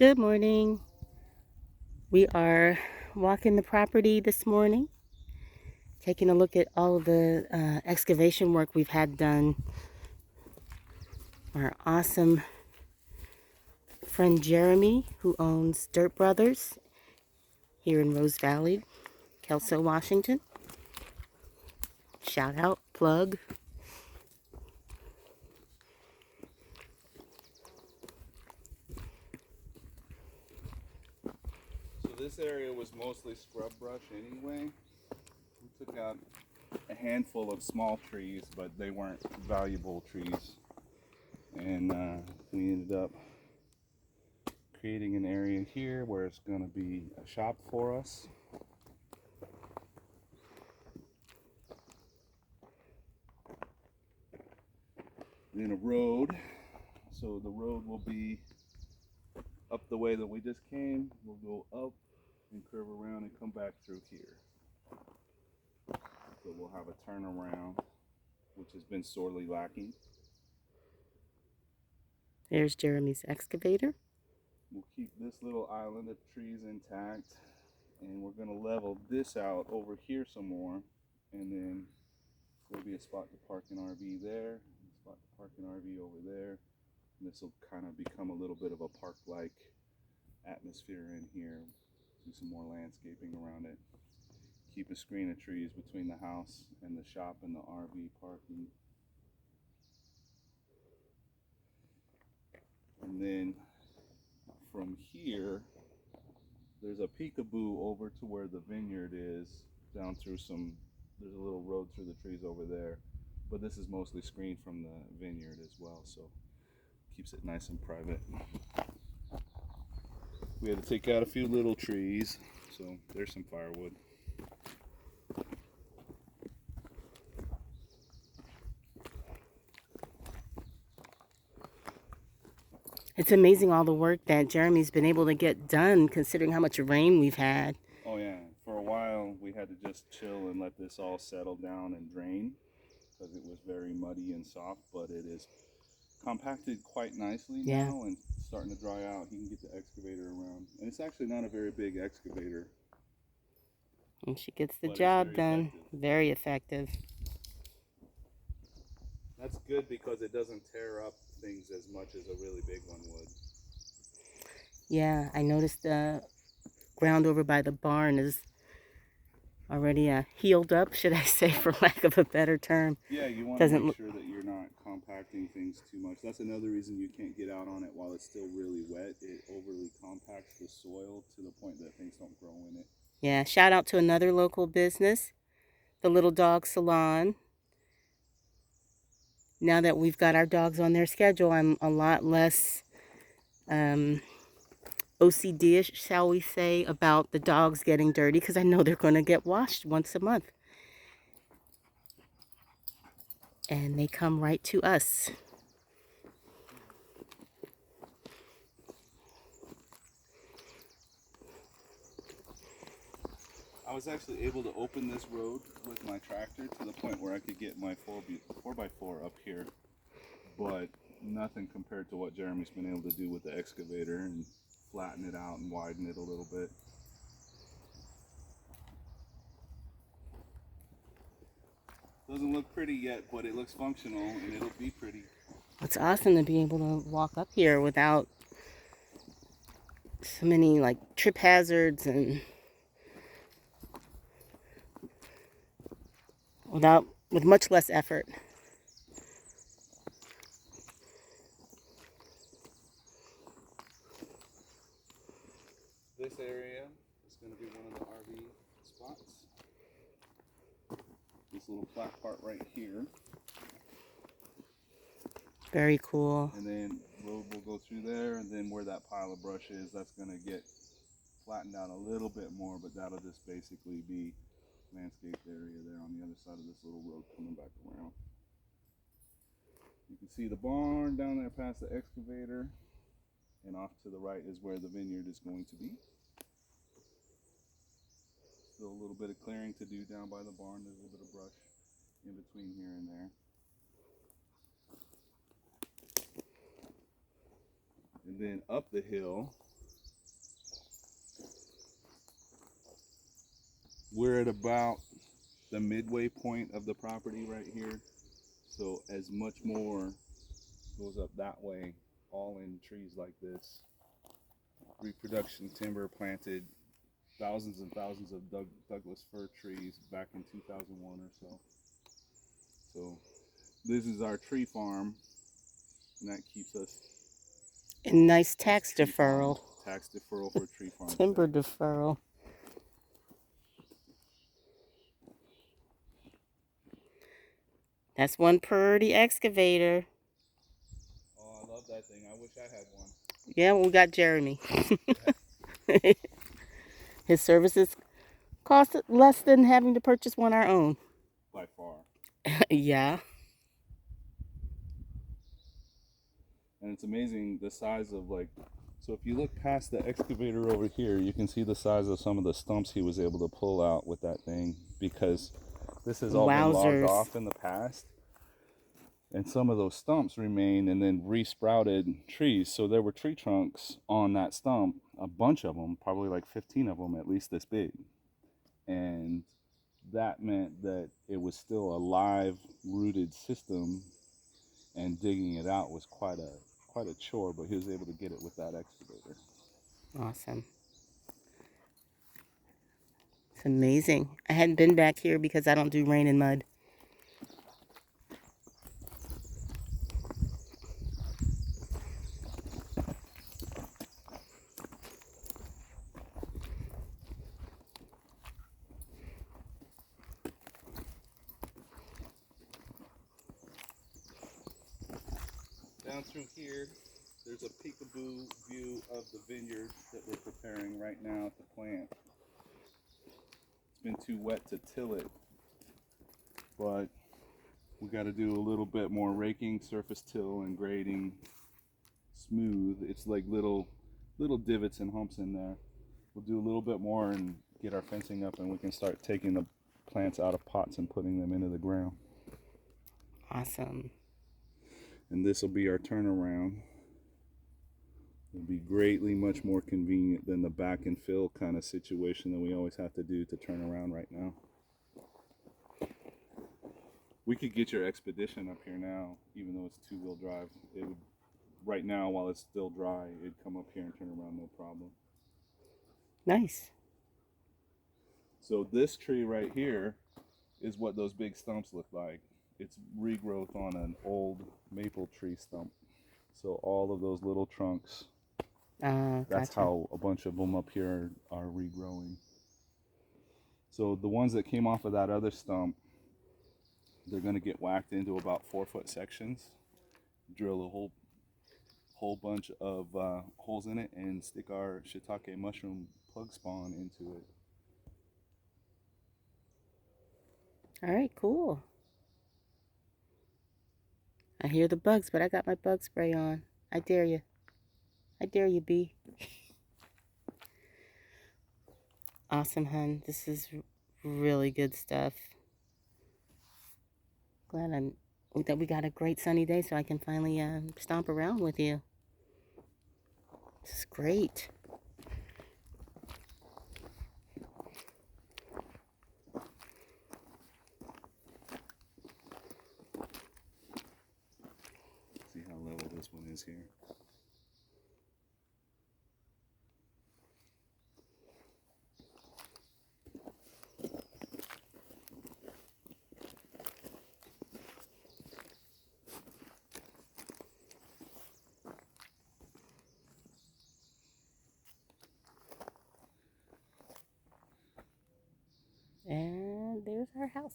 Good morning. We are walking the property this morning, taking a look at all of the excavation work we've had done. Our awesome friend Jeremy, who owns Dirt Brothers here in Rose Valley, Kelso, Washington. Shout out, plug. So this area was mostly scrub brush anyway. We took out a handful of small trees, but they weren't valuable trees. And we ended up creating an area here where it's going to be a shop for us. Then a road. So the road will be up the way that we just came. We'll go up and curve around and come back through here. So we'll have a turnaround, which has been sorely lacking. There's Jeremy's excavator. We'll keep this little island of trees intact, and we're going to level this out over here some more, and then there'll be a spot to park an RV there, a spot to park an RV over there, and this will kind of become a little bit of a park-like atmosphere in here. Do some more landscaping around it. Keep a screen of trees between the house and the shop and the RV parking. And then from here, there's a peekaboo over to where the vineyard is, down through there's a little road through the trees over there. But this is mostly screened from the vineyard as well, so keeps it nice and private. We had to take out a few little trees, so there's some firewood. It's amazing all the work that Jeremy's been able to get done considering how much rain we've had. Oh yeah, for a while we had to just chill and let this all settle down and drain because it was very muddy and soft, but it is compacted quite nicely now and starting to dry out. You can get the excavator around, and it's actually not a very big excavator. And she gets the job done. Very effective. That's good because it doesn't tear up things as much as a really big one would. Yeah, I noticed the ground over by the barn is already healed up, should I say, for lack of a better term. Yeah, you want to make sure that you're not compacting things too much. That's another reason you can't get out on it while it's still really wet. It overly compacts the soil to the point that things don't grow in it. Yeah, shout out to another local business, the Little Dog Salon. Now that we've got our dogs on their schedule, I'm a lot less OCD-ish, shall we say, about the dogs getting dirty because I know they're going to get washed once a month. And they come right to us. I was actually able to open this road with my tractor to the point where I could get my 4x4 up here, but nothing compared to what Jeremy's been able to do with the excavator and flatten it out and widen it a little bit. Doesn't look pretty yet, but it looks functional and it'll be pretty. It's awesome to be able to walk up here without so many like trip hazards and with much less effort. This area is going to be one of the RV spots. This little flat part right here. Very cool. And then road will go through there, and then where that pile of brush is, that's going to get flattened out a little bit more, but that'll just basically be landscaped area there on the other side of this little road coming back around. You can see the barn down there past the excavator, and off to the right is where the vineyard is going to be. Still a little bit of clearing to do down by the barn. There's a little bit of brush in between here and there. And then up the hill We're at about the midway point of the property right here. So as much more goes up that way, all in trees like this. Reproduction timber planted thousands and thousands of Douglas fir trees back in 2001 or so. So this is our tree farm, and that keeps us And nice tax tree farm, deferral. tax deferral for tree farm. Timber deferral. That's one pretty excavator. Oh, I love that thing. I wish I had one. Yeah, well, we got Jeremy. His services cost less than having to purchase one our own. By far. Yeah. And it's amazing the size of, like, so if you look past the excavator over here, you can see the size of some of the stumps he was able to pull out with that thing, because this has all been logged off in the past. And some of those stumps remain and then resprouted trees. So there were tree trunks on that stump, a bunch of them, probably like 15 of them, at least this big. And that meant that it was still a live rooted system, and digging it out was quite a chore, but he was able to get it with that excavator. Awesome. It's amazing. I hadn't been back here because I don't do rain and mud. Down through here, there's a peekaboo view of the vineyard that we're preparing right now to plant. It's been too wet to till it, but we got to do a little bit more raking, surface till, and grading smooth. It's like little divots and humps in there. We'll do a little bit more and get our fencing up, and we can start taking the plants out of pots and putting them into the ground. Awesome. And this will be our turnaround. It'll be greatly much more convenient than the back and fill kind of situation that we always have to do to turn around right now. We could get your Expedition up here now, even though it's 2-wheel drive. It would, right now, while it's still dry, it'd come up here and turn around no problem. Nice. So this tree right here is what those big stumps look like. It's regrowth on an old maple tree stump. So all of those little trunks, that's gotcha. how a bunch of them up here are regrowing. So the ones that came off of that other stump, they're going to get whacked into about 4-foot sections, drill a whole bunch of holes in it, and stick our shiitake mushroom plug spawn into it. All right, cool. I hear the bugs, but I got my bug spray on. I dare you. I dare you, bee. Awesome, hun. This is really good stuff. Glad that we got a great sunny day so I can finally stomp around with you. This is great. See how level this one is here. And there's our house.